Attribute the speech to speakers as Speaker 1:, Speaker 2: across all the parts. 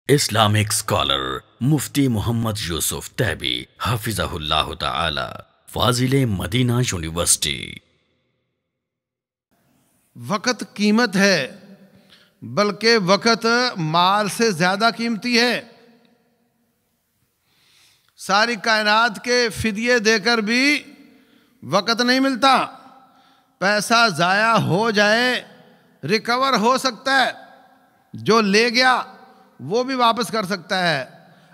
Speaker 1: Islamic scholar مفتی محمد یوسف تیبی حفظہ اللہ تعالی، فاضل Medina university.
Speaker 2: وقت قیمت ہے، بلکہ وقت مال سے زیادہ قیمتی ہے۔ ساری کائنات کے فدیے دے کر بھی وقت نہیں ملتا۔ پیسہ ضائع ہو جائے ریکور ہو سکتا ہے، جو لے گیا وہ بھی واپس کر سکتا ہے،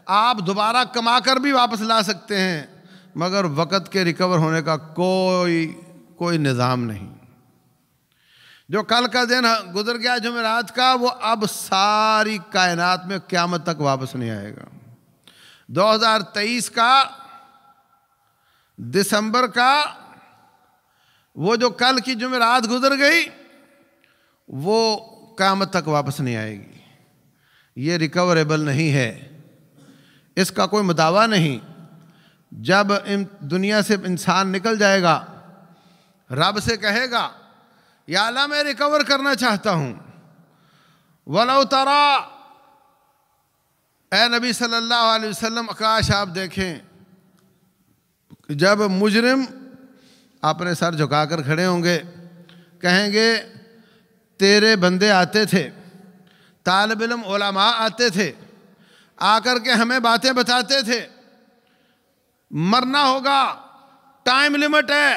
Speaker 2: آپ دوبارہ کما کر بھی واپس لا سکتے ہیں، مگر وقت کے ریکور ہونے کا کوئی نظام نہیں۔ جو کل کا دن گزر گیا جمعرات کا، وہ اب ساری کائنات میں قیامت تک واپس نہیں آئے گا۔ 2023 کا دسمبر کا وہ جو کل کی جمعرات گزر گئی، وہ قیامت تک واپس نہیں آئے گی۔ یہ ریکوریبل نہیں ہے، اس کا کوئی مداوع نہیں۔ جب دنیا سے انسان نکل جائے گا، رب سے کہے گا یا اللہ میں ریکور کرنا چاہتا ہوں۔ وَلَوْ تَرَا، اے نبی صلی اللہ علیہ وسلم، کاش آپ دیکھیں جب مجرم اپنے سر جھکا کر کھڑے ہوں گے، کہیں گے تیرے بندے آتے تھے، طالب علم علماء آتے تھے، آ کر کے ہمیں باتیں بتاتے تھے، مرنا ہوگا، ٹائم لیمٹ ہے،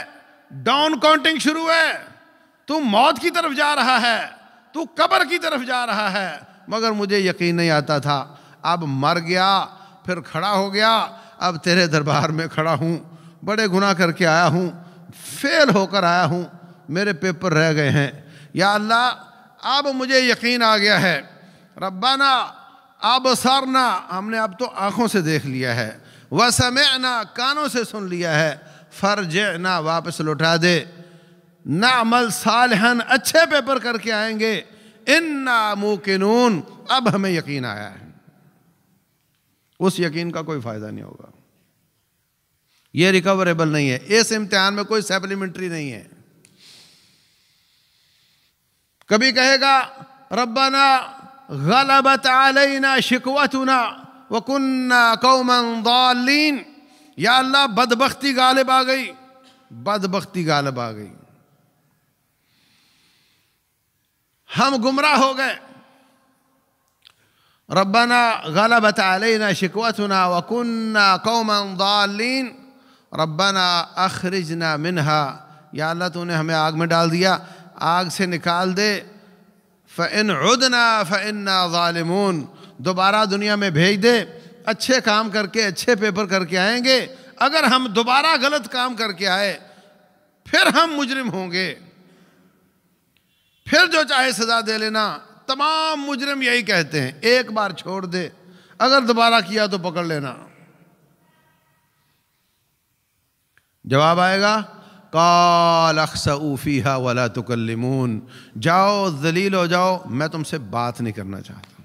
Speaker 2: ڈاؤن کاؤنٹنگ شروع ہے، تو موت کی طرف جا رہا ہے، تو قبر کی طرف جا رہا ہے، مگر مجھے یقین نہیں آتا تھا۔ اب مر گیا، پھر کھڑا ہو گیا، اب تیرے دربار میں کھڑا ہوں، بڑے گناہ کر کے آیا ہوں، فیل ہو کر آیا ہوں، میرے پیپر رہ گئے ہیں، یا اللہ اب مجھے یقین آ گیا ہے۔ ربنا ابصرنا، ہم نے اب تو آنکھوں سے دیکھ لیا ہے، وسمعنا، کانوں سے سن لیا ہے، فرجعنا، واپس لوٹا دے، نعمل صالحا، اچھے پیپر کر کے آئیں گے، انا موقنون، اب ہمیں یقین آیا ہے۔ اس یقین کا کوئی فائدہ نہیں ہوگا، یہ ریکوریبل نہیں ہے، اس امتحان میں کوئی سپلیمنٹری نہیں ہے۔ کبھی کہے گا ربنا غلبت علینا شکوتنا وکننا قوما ضالین، یا اللہ بدبختی غالب آ گئی، بدبختی غالب آ گئی، ہم گمراہ ہو گئے۔ ربنا غلبت علینا شکوتنا وکننا قوما ضالین، ربنا اخرجنا منہا، یا اللہ تو نے ہمیں آگ میں ڈال دیا، آگ سے نکال دے، فَإِنْ عُدْنَا فَإِنَّا ظَالِمُونَ، دوبارہ دنیا میں بھیج دے، اچھے کام کر کے اچھے پیپر کر کے آئیں گے، اگر ہم دوبارہ غلط کام کر کے آئے پھر ہم مجرم ہوں گے، پھر جو چاہے سزا دے لینا۔ تمام مجرم یہی کہتے ہیں، ایک بار چھوڑ دے، اگر دوبارہ کیا تو پکڑ لینا۔ جواب آئے گا قال اخسئوا فیہا ولا تکلمون، جاؤ ذلیل ہو جاؤ، میں تم سے بات نہیں کرنا چاہتا۔